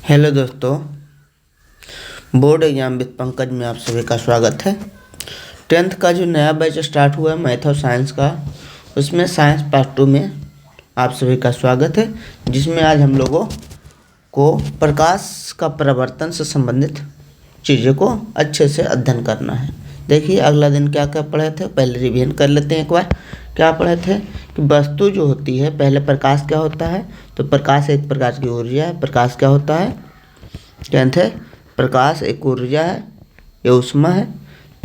Hello दोस्तों, board exam with Pankaj में आप सभी का स्वागत है। 10th का जो नया बैच स्टार्ट हुआ है मैथ और साइंस का, उसमें साइंस पार्ट 2 में आप सभी का स्वागत है, जिसमें आज हम लोगों को प्रकाश का परावर्तन से संबंधित चीज़ों को अच्छे से अध्ययन करना है। देखिए अगला दिन क्या क्या पढ़े थे, पहले रिवीजन कर लेते हैं एक बार। क्या पढ़े थे कि वस्तु जो होती है, पहले प्रकाश क्या होता है, तो प्रकाश एक प्रकार की ऊर्जा है। प्रकाश क्या होता है, कहते हैं प्रकाश एक ऊर्जा है, ये ऊष्मा है,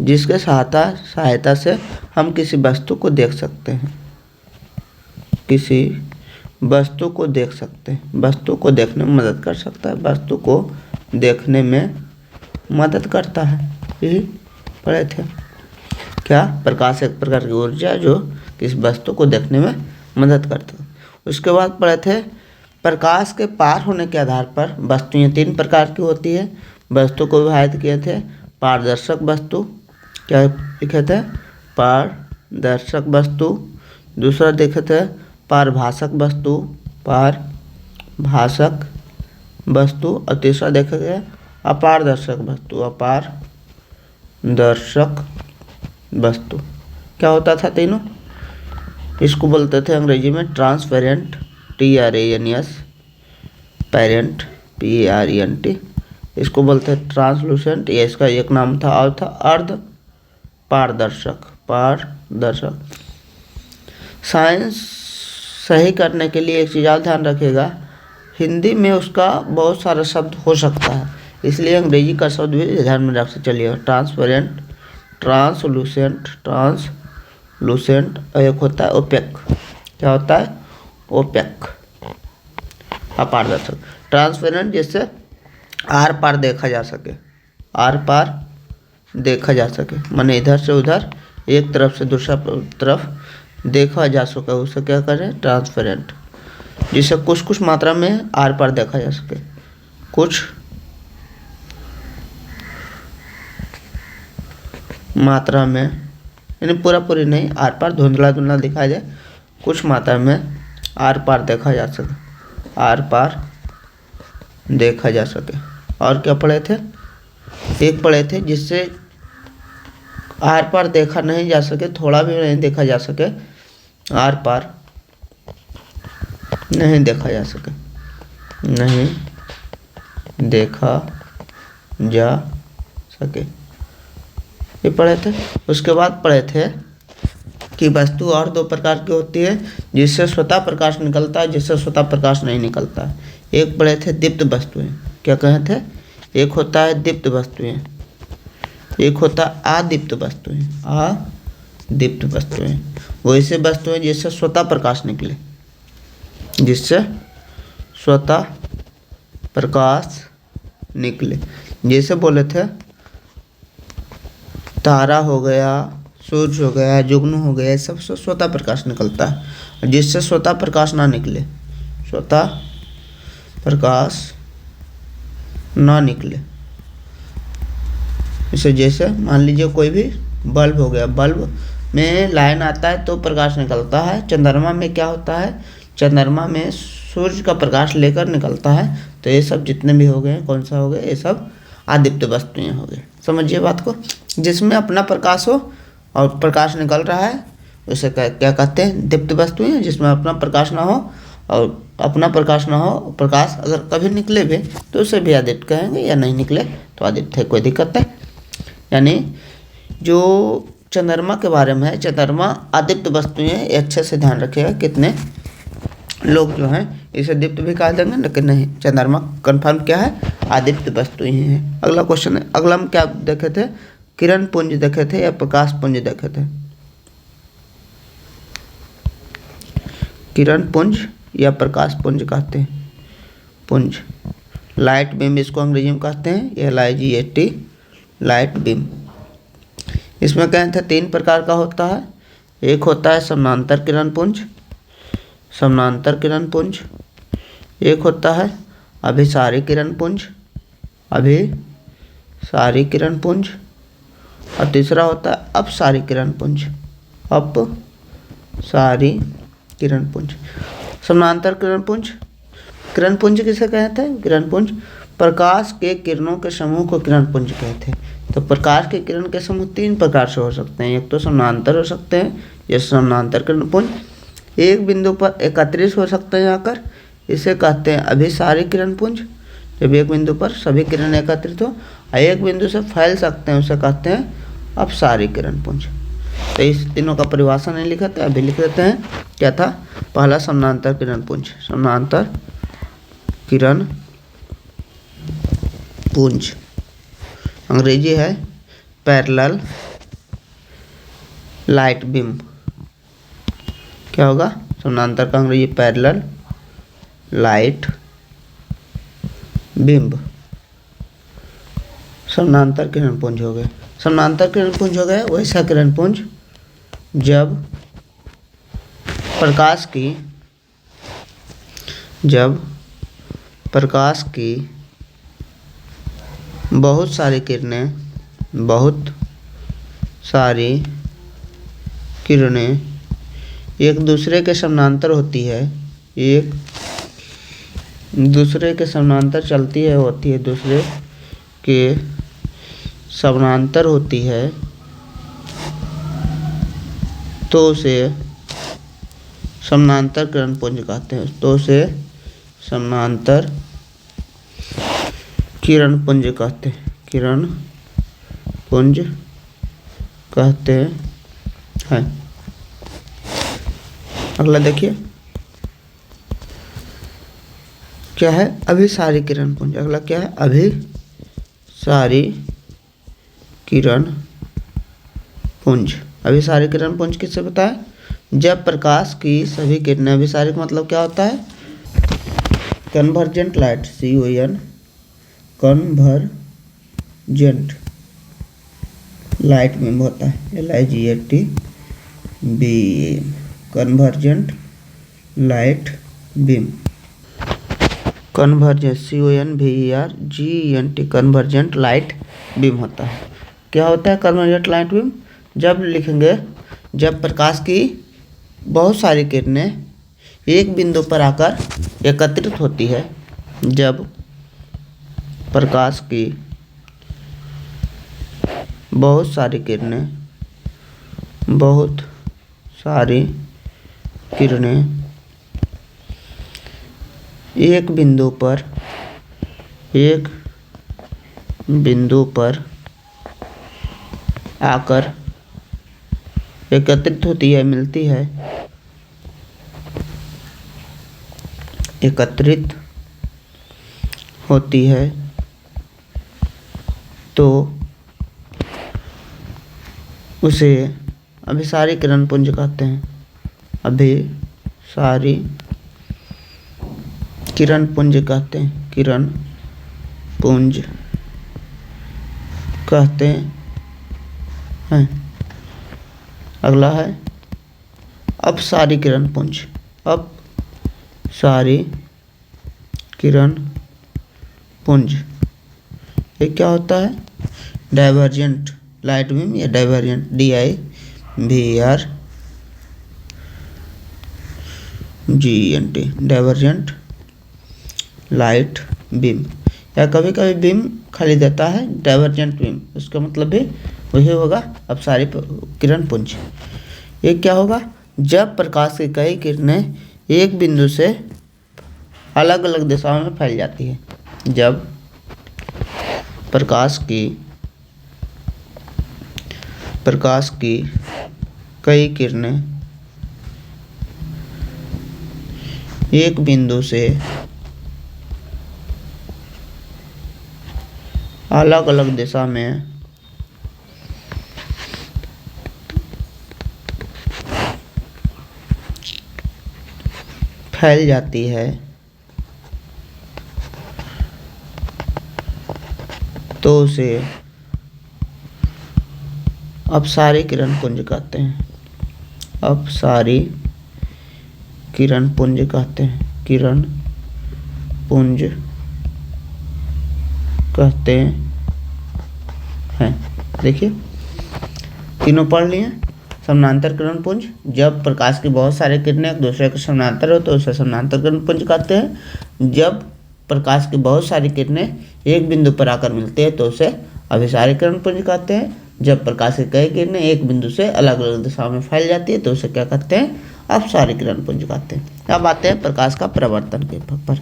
जिसके सहायता से हम किसी वस्तु को देख सकते हैं, किसी वस्तु को देख सकते हैं, वस्तु को देखने में मदद कर सकता है, वस्तु को देखने में मदद करता है। यही पढ़े थे। क्या प्रकाश एक प्रकार की ऊर्जा जो किसी वस्तु को देखने में मदद करता है। उसके बाद पढ़े थे प्रकाश के पार होने के आधार पर वस्तुएं 3 प्रकार की होती है। वस्तु को विभाजित किए थे पारदर्शक वस्तु, क्या लिखे थे, पारदर्शक वस्तु। दूसरा देखे थे पारभाषक वस्तु, पारभाषक वस्तु। और तीसरा देखे थे अपारदर्शक वस्तु, अपारदर्शक वस्तु। क्या होता था तीनों, इसको बोलते थे अंग्रेजी में ट्रांसपेरेंट, TRANS, पेरेंट, PARENT। इसको बोलते हैं ट्रांसलूसेंट, ये इसका एक नाम था, और था अर्ध पारदर्शक, पारदर्शक। साइंस सही करने के लिए एक चीज़ और ध्यान रखिएगा, हिंदी में उसका बहुत सारा शब्द हो सकता है, इसलिए अंग्रेजी का शब्द भी ध्यान में रख से चलिएगा। ट्रांसपेरेंट, ट्रांसलूसेंट, ट्रांसलूसेंट, और एक होता है ओपेक। क्या होता है, ओपेक, अपारदर्शक। ट्रांसपेरेंट जिससे आर पार देखा जा सके, आर पार देखा जा सके, माने इधर से उधर, एक तरफ से दूसरा तरफ देखा जा सके, उसे क्या करें, ट्रांसपेरेंट। जिससे कुछ कुछ मात्रा में आर पार देखा जा सके, कुछ मात्रा में, यानी पूरा पूरी नहीं, आर पार धुंधला धुंधला दिखाई दे, कुछ मात्रा में आर पार देखा जा सके, आर पार देखा जा सके। और क्या पढ़े थे, एक पढ़े थे जिससे आर पार देखा नहीं जा सके, थोड़ा भी नहीं देखा जा सके, आर पार नहीं देखा जा सके, नहीं देखा जा सके, ये पढ़े थे। उसके बाद पढ़े थे कि वस्तु और 2 प्रकार की होती है, जिससे स्वतः प्रकाश निकलता है, जिससे स्वतः प्रकाश नहीं निकलता है। एक पढ़े थे दीप्त वस्तुएं, क्या कहे थे, एक होता है दीप्त वस्तुएं, एक होता है अदीप्त वस्तुएं, अदीप्त वस्तुएं। वैसे वस्तुएं जिससे स्वतः प्रकाश निकले, जिससे स्वतः प्रकाश निकले, जैसे बोले थे तारा हो गया, सूर्य हो गया, जुगनू हो गया, सब से स्वतः प्रकाश निकलता है। जिससे स्वतः प्रकाश ना निकले, स्वतः प्रकाश ना निकले, इसे जैसे मान लीजिए कोई भी बल्ब हो गया, बल्ब में लाइन आता है तो प्रकाश निकलता है। चंद्रमा में क्या होता है, चंद्रमा में सूर्य का प्रकाश लेकर निकलता है। तो ये सब जितने भी हो गए, कौन सा हो गए, ये सब अदीप्त वस्तुएं हो गए। समझिए बात को, जिसमें अपना प्रकाश हो और प्रकाश निकल रहा है, उसे क्या कहते हैं, दीप्त वस्तुएं। जिसमें अपना प्रकाश ना हो और अपना प्रकाश ना हो, प्रकाश अगर कभी निकले भी तो उसे भी अदीप्त कहेंगे, या नहीं निकले तो अदीप्त है, कोई दिक्कत है। यानी जो चंद्रमा के बारे में है, चंद्रमा अदीप्त वस्तुएं, अच्छे से ध्यान रखिएगा। कितने लोग जो हैं इसे दीप्त भी कह देंगे, लेकिन नहीं, चंद्रमा कंफर्म क्या है, अदीप्त वस्तुएं ही है। अगला क्वेश्चन है, अगला हम क्या देखे थे, किरण पुंज देखे थे या प्रकाश पुंज देखे थे। किरण पुंज या प्रकाश पुंज कहते हैं, पुंज, लाइट बीम इसको अंग्रेजी में कहते हैं, LIGHT, लाइट बीम। इसमें कहते हैं 3 प्रकार का होता है। एक होता है समानांतर किरण पुंज, समानांतर किरण पुंज। एक होता है अभिसारी किरण पुंज, अभिसारी किरण पुंज। और तीसरा होता है अपसारी किरण पुंज, अपसारी किरण पुंज। समानांतर किरण पुंज किरण पुंज किसे कहते हैं? किरण पुंज प्रकाश के किरणों के समूह को किरण पुंज कहते हैं। तो प्रकाश के किरण के समूह 3 प्रकार से हो सकते हैं। एक तो समानांतर हो सकते हैं, ये समानांतर किरण पुंज। एक बिंदु पर एकत्रित हो सकते हैं आकर, इसे कहते हैं अभिसारी किरण पुंज। जब एक बिंदु पर सभी किरण एकत्रित हो और एक बिंदु से फैल सकते हैं, उसे कहते हैं अपसारी किरण पुंज। तो इस तीनों का परिभाषा नहीं लिखा था, अभी लिख देते हैं। क्या था? पहला समानांतर किरण पुंज। समानांतर किरण पुंज अंग्रेजी है पैरेलल लाइट बीम। क्या होगा? समानांतर का अंग्रेजी पैरेलल लाइट बिंब। समानांतर किरण पुंज हो गए। समानांतर किरण पुंज हो गए वैसा किरण पुंज जब प्रकाश की बहुत सारी किरणें एक दूसरे के समानांतर होती है, एक दूसरे के समानांतर चलती है, होती है दूसरे के समानांतर होती है, तो उसे समानांतर किरण पुंज कहते हैं। तो उसे समानांतर किरण पुंज कहते हैं। किरण पुंज कहते हैं। अगला देखिए क्या है? अभिसारी किरण पुंज। अगला क्या है? अभिसारी किरण पुंज। अभिसारी किरण पुंज किससे बताए? जब प्रकाश की सभी किरणें, अभिसारी का मतलब क्या होता है? Convergent light, CON convergent light beam होता है, LIGHT BEAM convergent light beam. Convergent CONVERGENT convergent light beam होता है। क्या होता है कन्वर्जेंट लाइट बीम? जब लिखेंगे जब प्रकाश की बहुत सारी किरणें एक बिंदु पर आकर एकत्रित होती है। जब प्रकाश की बहुत सारी किरणें एक बिंदु पर आकर एकत्रित होती है, मिलती है, एकत्रित होती है, तो उसे अभिसारी किरण पुंज कहते हैं। अभिसारी किरण पुंज कहते हैं। किरण पुंज कहते हैं। अगला है अपसारी किरण पुंज। अपसारी किरण पुंज ये क्या होता है? डाइवर्जेंट लाइट बीम या divergent DIVERGENT divergent light beam, या कभी कभी बीम खाली देता है डाइवर्जेंट बीम, उसका मतलब भी वही होगा अपसारी किरण पुंज। ये क्या होगा? जब प्रकाश की कई किरणें एक बिंदु से अलग अलग दिशाओं में फैल जाती है। जब प्रकाश की कई किरणें एक बिंदु से अलग अलग दिशा में फैल जाती है, तो उसे अपसारी किरण पुंज कहते हैं। अपसारी किरण पुंज कहते हैं। किरण पुंज कहते हैं। देखिए तीनों पढ़ लिए। समानांतर किरण पुंज जब प्रकाश की बहुत सारी किरणें एक दूसरे के समानांतर हो तो उसे समानांतर किरण पुंज कहते हैं। जब प्रकाश की बहुत सारी किरणें एक बिंदु पर आकर मिलती है तो उसे अभिसारी किरणपुंज कहते हैं। जब प्रकाश की कई किरणें एक बिंदु से अलग अलग दिशाओं में फैल जाती है तो उसे क्या कहते हैं? अपसारी किरणपुंज कहते हैं। अब आते हैं प्रकाश का प्रवर्तन के पर।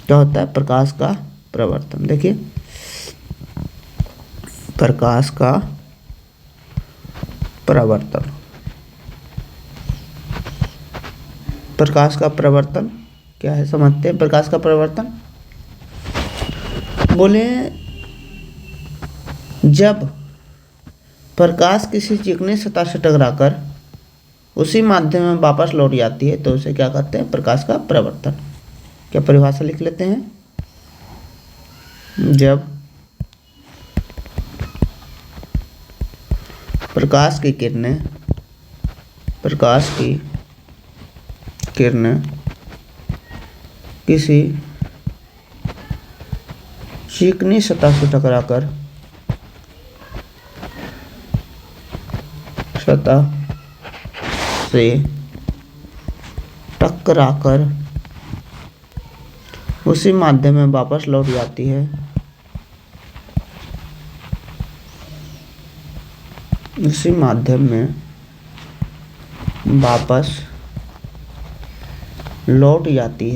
क्या होता है प्रकाश का प्रवर्तन? देखिए, प्रकाश का प्रवर्तन, प्रकाश का प्रवर्तन क्या है समझते हैं। प्रकाश का प्रवर्तन बोले, जब प्रकाश किसी चिकनी सतह से टकराकर उसी माध्यम में वापस लौट जाती है तो उसे क्या कहते हैं? प्रकाश का प्रवर्तन। क्या परिभाषा लिख लेते हैं। जब प्रकाश की किरणें किसी चिकनी सतह से टकराकर उसी माध्यम में वापस लौट जाती है उसी माध्यम में वापस लौट जाती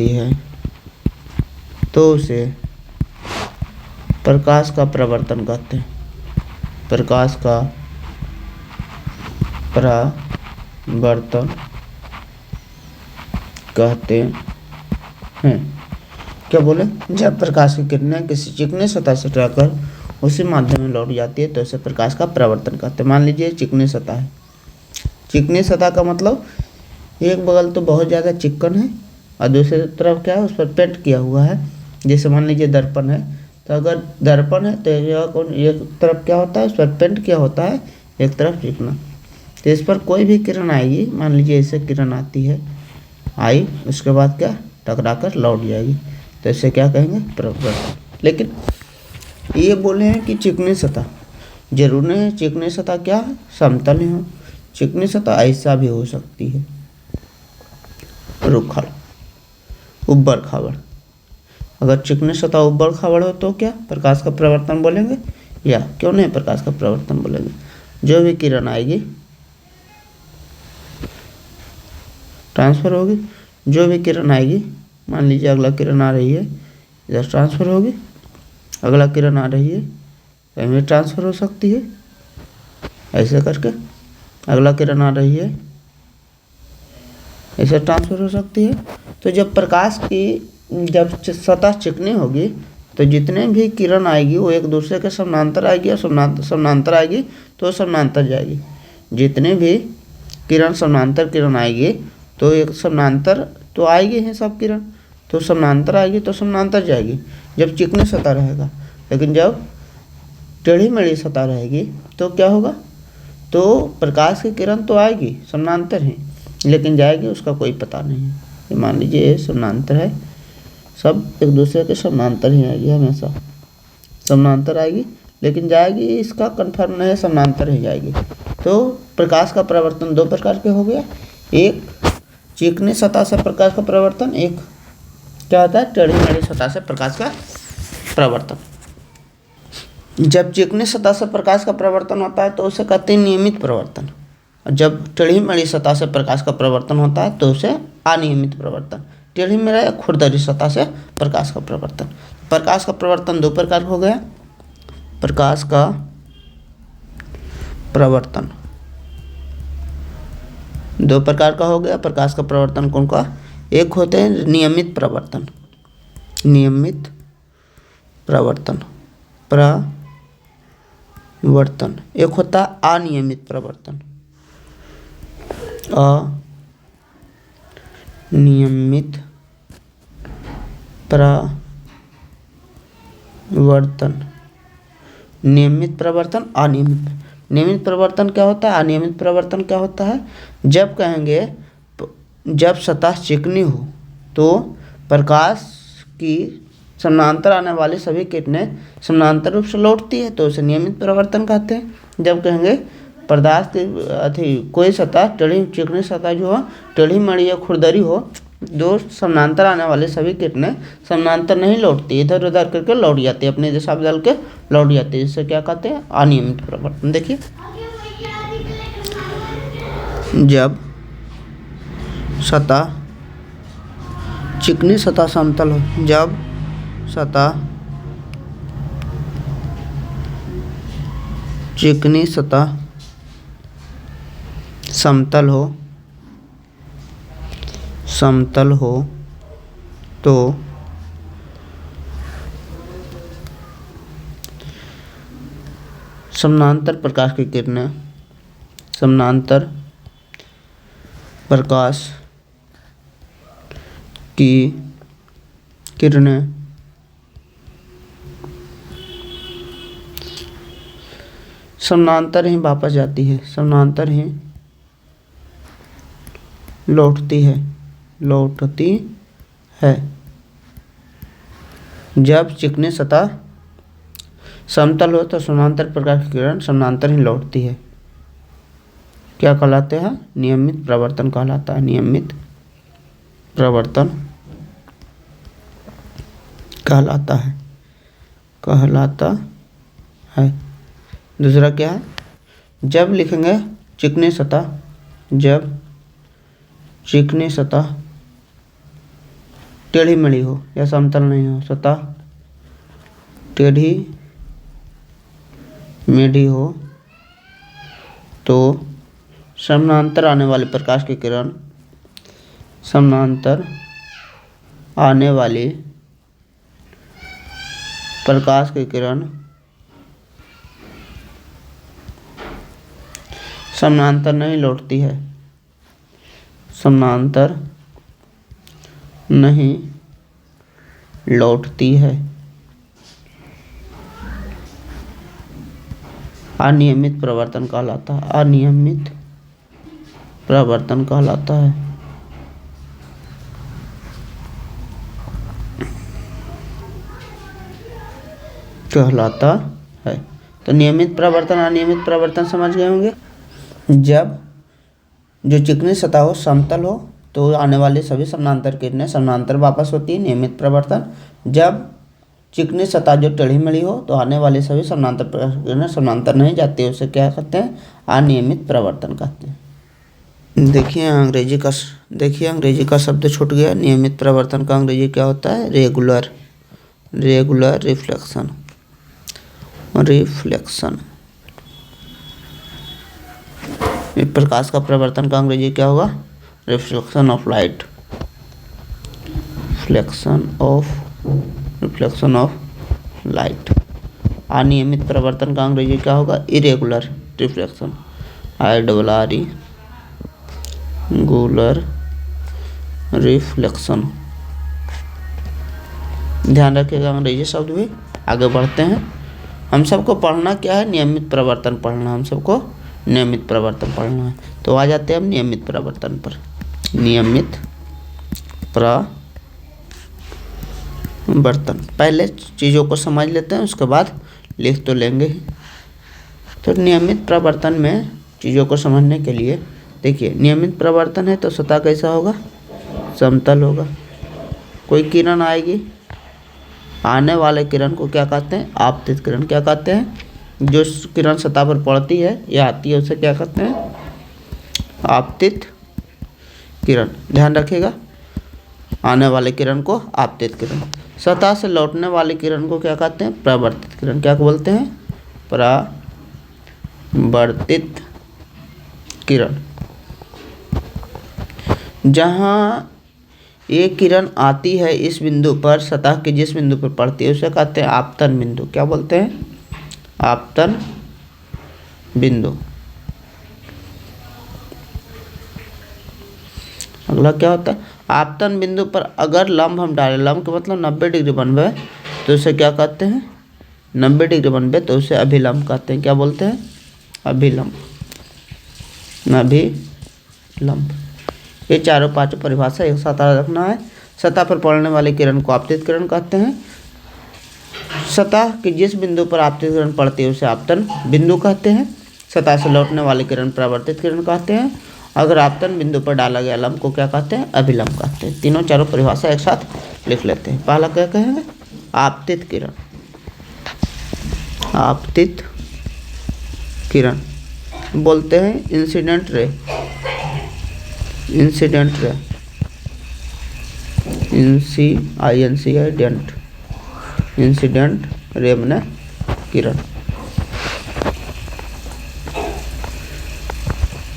है तो उसे प्रकाश का प्रवर्तन कहते हैं। प्रकाश का प्रवर्तन कहते हैं। क्या बोले? जब प्रकाश की किरणें किसी चिकनी सतह से टकराकर उसी माध्यम में लौट जाती है तो उसे प्रकाश का प्रवर्तन कहते हैं। मान लीजिए चिकनी सतह है। चिकनी सतह का मतलब एक बगल तो बहुत ज़्यादा चिकन है और दूसरी तरफ क्या है, उस पर पेंट किया हुआ है। जैसे मान लीजिए दर्पण है, तो अगर दर्पण है तो एक तरफ क्या होता है, उस पर पेंट किया होता है, एक तरफ चिकना। तो इस पर कोई भी किरण आएगी, मान लीजिए ऐसे किरण आती है, आई, उसके बाद क्या टकरा कर लौट जाएगी, तो इसे क्या कहेंगे? प्रवर्तन। लेकिन ये बोले हैं कि चिकनी सतह, जरूर नहीं है चिकनी सतह क्या है? समतल ही हो। चिकनी सतह ऐसा भी हो सकती है, रुखड़, उबड़ खाबड़। अगर चिकनी सतह उबड़ खाबड़ हो तो क्या प्रकाश का प्रवर्तन बोलेंगे, या क्यों नहीं प्रकाश का प्रवर्तन बोलेंगे? जो भी किरण आएगी ट्रांसफर होगी, जो भी किरण आएगी, मान लीजिए अगला किरण आ रही है, इधर ट्रांसफर होगी, अगला किरण आ रही है कहीं भी ट्रांसफर हो सकती है, ऐसे करके अगला किरण आ रही है, ऐसे ट्रांसफर हो सकती है। तो जब प्रकाश की जब सतह चिकनी होगी तो जितने भी किरण आएगी वो एक दूसरे के समानांतर आएगी, और समानांतर आएगी तो समानांतर जाएगी। जितने भी किरण समानांतर किरण आएगी तो एक समानांतर तो आएगी है सब किरण, तो समानांतर आएगी तो समानांतर जाएगी जब चिकनी सतह रहेगा। लेकिन जब टेढ़ी मेढ़ी सतह रहेगी तो क्या होगा? तो प्रकाश की किरण तो आएगी समानांतर ही, लेकिन जाएगी उसका कोई पता नहीं है। ये मान लीजिए ये समानांतर है, सब एक दूसरे के समानांतर ही आएगी, हमेशा समानांतर आएगी, लेकिन जाएगी इसका कंफर्म नहीं है, समानांतर ही जाएगी। तो प्रकाश का प्रवर्तन दो प्रकार के हो गया, एक चिकनी सतह से प्रकाश का प्रवर्तन, एक क्या होता है टेढ़ी मेढ़ी सतह से प्रकाश का प्रवर्तन। जब चिकनी सतह से प्रकाश का प्रवर्तन होता है तो उसे कहते हैं नियमित प्रवर्तन, और जब टेढ़ी मेढ़ी सतह से प्रकाश का प्रवर्तन होता है तो उसे अनियमित प्रवर्तन। टेढ़ी मेढ़ी या खुरदरी सतह से प्रकाश का प्रवर्तन। प्रकाश का प्रवर्तन दो प्रकार हो गया। प्रकाश का प्रवर्तन दो प्रकार का हो गया। प्रकाश का प्रवर्तन कौन का? एक होते हैं नियमित प्रवर्तन, नियमित प्रवर्तन, एक होता है अनियमित प्रवर्तन, अनियमित प्रवर्तन। नियमित प्रवर्तन, अनियमित। नियमित प्रवर्तन क्या होता है, अनियमित प्रवर्तन क्या होता है? जब कहेंगे जब सतह चिकनी हो तो प्रकाश की समानांतर आने वाली सभी किरणें समानांतर रूप से लौटती है तो उसे नियमित प्रवर्तन कहते हैं। जब कहेंगे पदार्थ की कोई सतह टेढ़ी चिकनी सतह जो हो, टेढ़ी मेढ़ी या खुरदरी हो, दो समानांतर आने वाले सभी किरणें समानांतर नहीं लौटती, इधर उधर करके लौट जाती है, अपनी दिशा बदल के लौट जाती है, जिसे क्या कहते हैं? अनियमित परावर्तन। देखिए, जब सतह चिकनी सतह समतल हो, जब सतह चिकनी सतह समतल हो तो समानांतर प्रकाश की किरणें समानांतर प्रकाश की किरणें समानांतर ही वापस जाती है, समानांतर ही लौटती है। जब चिकनी सतह समतल हो तो समानांतर प्रकाश की किरण समानांतर ही लौटती है। क्या कहलाते हैं? नियमित प्रवर्तन कहलाता है। नियमित प्रवर्तन कहलाता है। दूसरा क्या है? जब लिखेंगे चिकनी सतह, जब चिकनी सतह टेढ़ी मेढ़ी हो या समतल नहीं हो, सतह टेढ़ी मेढ़ी हो तो समानांतर आने वाले प्रकाश की किरण समानांतर आने वाली प्रकाश की किरण समानांतर नहीं लौटती है, समानांतर नहीं लौटती है। अनियमित प्रवर्तन कहलाता है। अनियमित प्रवर्तन कहलाता है। तो नियमित प्रवर्तन अनियमित प्रवर्तन समझ गए होंगे। जब जो चिकनी सतह हो समतल हो तो आने वाली सभी समानांतर किरणें समानांतर वापस होती है, नियमित प्रवर्तन। जब चिकनी सतह जो टेढ़ी मेढ़ी हो तो आने वाली सभी समानांतर किरणें समानांतर नहीं जाती है, उसे क्या कहते हैं? अनियमित प्रवर्तन कहते हैं। देखिए अंग्रेजी का शब्द छूट गया। नियमित प्रवर्तन का अंग्रेजी क्या होता है? Regular reflection. प्रकाश का प्रवर्तन का अंग्रेजी क्या होगा? Reflection of light. Reflection of light. अनियमित प्रवर्तन का अंग्रेजी क्या होगा? Irregular reflection. Regular reflection. ध्यान रखिएगा अंग्रेजी शब्द भी। आगे बढ़ते हैं। हम सबको पढ़ना क्या है? नियमित प्रवर्तन पढ़ना। हम सबको नियमित प्रवर्तन पढ़ना है। तो आ जाते हैं हम नियमित प्रवर्तन पर। नियमित प्रवर्तन, पहले चीज़ों को समझ लेते हैं, उसके बाद लिख तो लेंगे ही। तो नियमित प्रवर्तन में चीज़ों को समझने के लिए देखिए, नियमित प्रवर्तन है तो सतह कैसा होगा? समतल होगा। कोई किरण आएगी, आने वाले किरण को क्या कहते हैं? आपतित किरण। क्या कहते हैं? जो किरण सतह पर पड़ती है या आती है उसे क्या कहते हैं? आपतित किरण। ध्यान रखिएगा, आने वाले किरण को आपतित किरण। सतह से लौटने वाली किरण को क्या कहते हैं? परावर्तित किरण। क्या बोलते हैं? परावर्तित किरण। जहाँ एक किरण आती है इस बिंदु पर, सतह के जिस बिंदु पर पड़ती है उसे कहते हैं आपतन बिंदु। क्या बोलते हैं? आपतन बिंदु। अगला क्या होता है? आपतन बिंदु पर अगर लंब हम डालें, लंब का मतलब 90 डिग्री बनवे, तो उसे क्या कहते हैं? 90 डिग्री बनवे तो उसे अभिलंब कहते हैं। क्या बोलते हैं? अभिलंब। ये चारों पांचों परिभाषा एक साथ रखना है। सतह पर पड़ने वाली किरण को आपतित किरण कहते हैं। सतह के जिस बिंदु पर आपतित किरण पड़ती है उसे आपतन बिंदु कहते हैं। सतह से लौटने वाली किरण परावर्तित किरण कहते हैं। अगर आपतन बिंदु पर डाला गया लंब को क्या कहते हैं? अभिलंब कहते हैं। तीनों चारों परिभाषा एक साथ लिख लेते हैं। पहला क्या कहेंगे? आपतित किरण। आपतित किरण बोलते हैं incident ray. Incident ray, incident, incident ray माने किरण।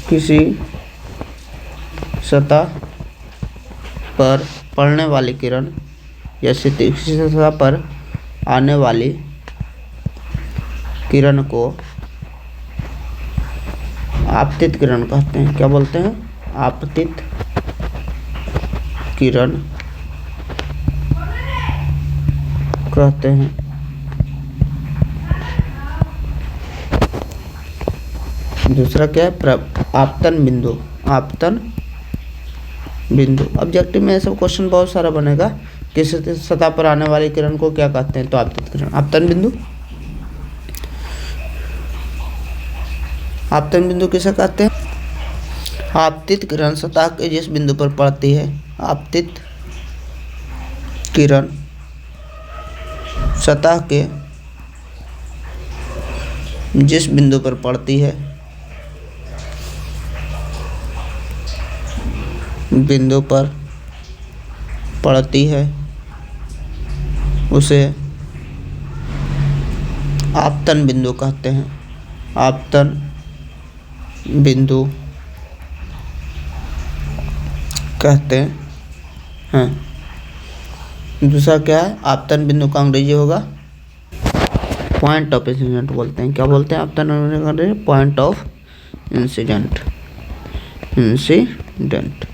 किसी सतह पर पड़ने वाली किरण या किसी सतह पर आने वाली किरण को आपतित किरण कहते हैं। क्या बोलते हैं? आपतित किरण कहते हैं। दूसरा क्या है? आपतन बिंदु। आपतन बिंदु ऑब्जेक्टिव में सब क्वेश्चन बहुत सारा बनेगा। किसी सतह पर आने वाली किरण को क्या कहते हैं? तो आपतित किरण। आपतन बिंदु, आपतन बिंदु किसे कहते हैं? आपतित किरण सतह के जिस बिंदु पर पड़ती है, आपतित किरण सतह के जिस बिंदु पर पड़ती है, बिंदु पर पड़ती है उसे आपतन बिंदु कहते हैं। आपतन बिंदु कहते हैं। दूसरा क्या है? आपतन बिंदु का अंग्रेजी होगा पॉइंट ऑफ इंसिडेंट बोलते हैं। क्या बोलते हैं आपतन बिंदु? Point of incident, incident.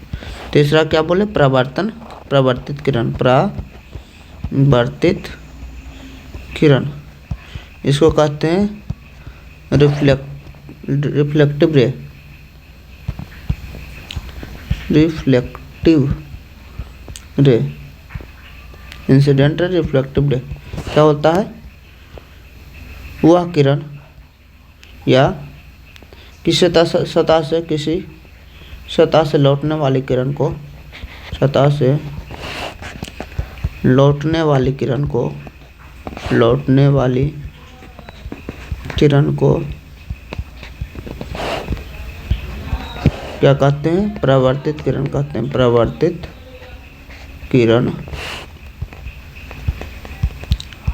तीसरा क्या बोले? प्रवर्तन, प्रवर्तित किरण, प्रवर्तित किरण। इसको कहते हैं रिफ्लेक्टिव रे, रिफ्लेक्टिव रे, इंसिडेंट रे, रिफ्लेक्टिव रे। क्या होता है? वह किरण या किसी सतह से किसी सतह से लौटने वाली किरण को, सतह से लौटने वाली किरण को, लौटने वाली किरण को क्या कहते हैं? प्रवर्तित किरण कहते हैं। प्रवर्तित किरण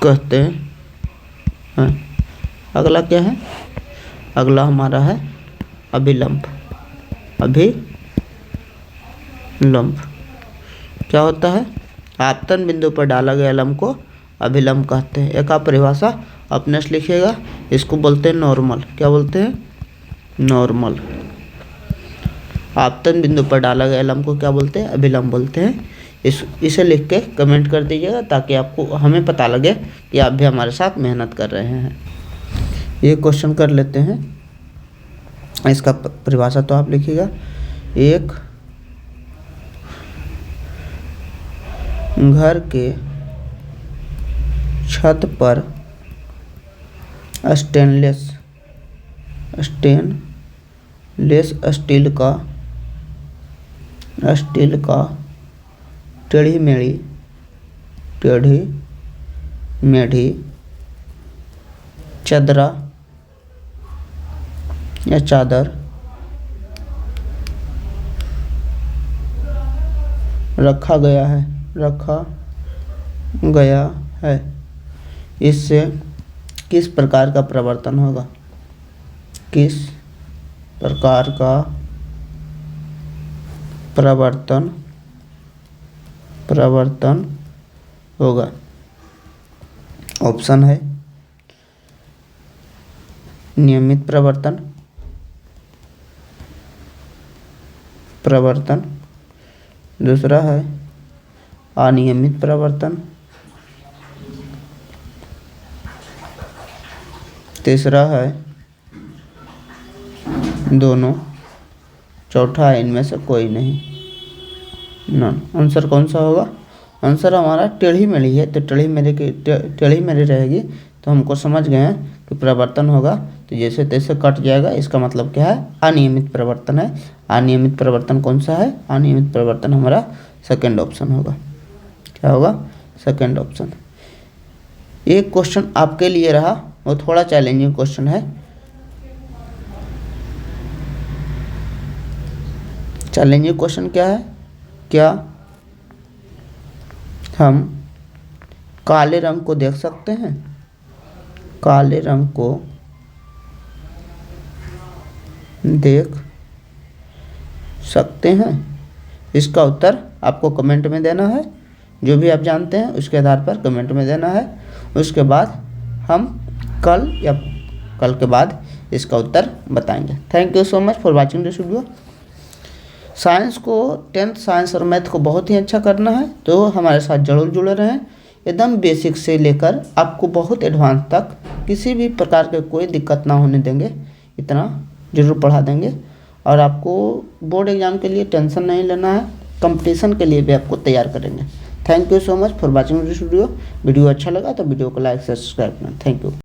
कहते हैं। अगला क्या है? अगला हमारा है अभिलंब। अभिलंब क्या होता है? आपतन बिंदु पर डाला गया लंब को अभिलंब कहते हैं। एक आप परिभाषा अपने से लिखिएगा। इसको बोलते हैं नॉर्मल। क्या बोलते हैं? नॉर्मल। आपतन बिंदु पर डाला गया लंब को क्या बोलते हैं? अभिलंब बोलते हैं। इसे लिख के कमेंट कर दीजिएगा ताकि आपको हमें पता लगे कि आप भी हमारे साथ मेहनत कर रहे हैं। ये क्वेश्चन कर लेते हैं। इसका परिभाषा तो आप लिखिएगा। एक घर के छत पर स्टेनलेस स्टील का टेढ़ी मेढ़ी चदरा या चादर रखा गया है। इससे किस प्रकार का प्रवर्तन होगा? किस प्रकार का प्रवर्तन होगा? ऑप्शन है नियमित प्रवर्तन, दूसरा है अनियमित प्रवर्तन, तीसरा है दोनों, चौथा है इनमें से कोई नहीं, नॉन। आंसर कौन सा होगा? आंसर हमारा टेढ़ी मेढ़ी है, तो टेढ़ी मेढ़ी रहेगी तो हमको समझ गए हैं कि प्रवर्तन होगा तो जैसे तैसे कट जाएगा, इसका मतलब क्या है, अनियमित प्रवर्तन है। अनियमित प्रवर्तन कौन सा है, अनियमित प्रवर्तन हमारा सेकंड ऑप्शन होगा। क्या होगा, सेकंड ऑप्शन। एक क्वेश्चन आपके लिए रहा, वो थोड़ा चैलेंजिंग क्वेश्चन है। चैलेंजिंग क्वेश्चन क्या है, क्या हम काले रंग को देख सकते हैं, काले रंग को देख सकते हैं? इसका उत्तर आपको कमेंट में देना है, जो भी आप जानते हैं उसके आधार पर कमेंट में देना है। उसके बाद हम कल या कल के बाद इसका उत्तर बताएंगे। Thank you so much for watching this video. Science को, 10th साइंस और मैथ को बहुत ही अच्छा करना है तो हमारे साथ जरूर जुड़े रहें। एकदम बेसिक से लेकर आपको बहुत एडवांस तक किसी भी प्रकार के कोई दिक्कत ना होने देंगे, इतना ज़रूर पढ़ा देंगे। और आपको बोर्ड एग्ज़ाम के लिए टेंशन नहीं लेना है, कंपटीशन के लिए भी आपको तैयार करेंगे। Thank you so much for watching this video. Video अच्छा लगा तो वीडियो को लाइक सब्सक्राइब करना। Thank you.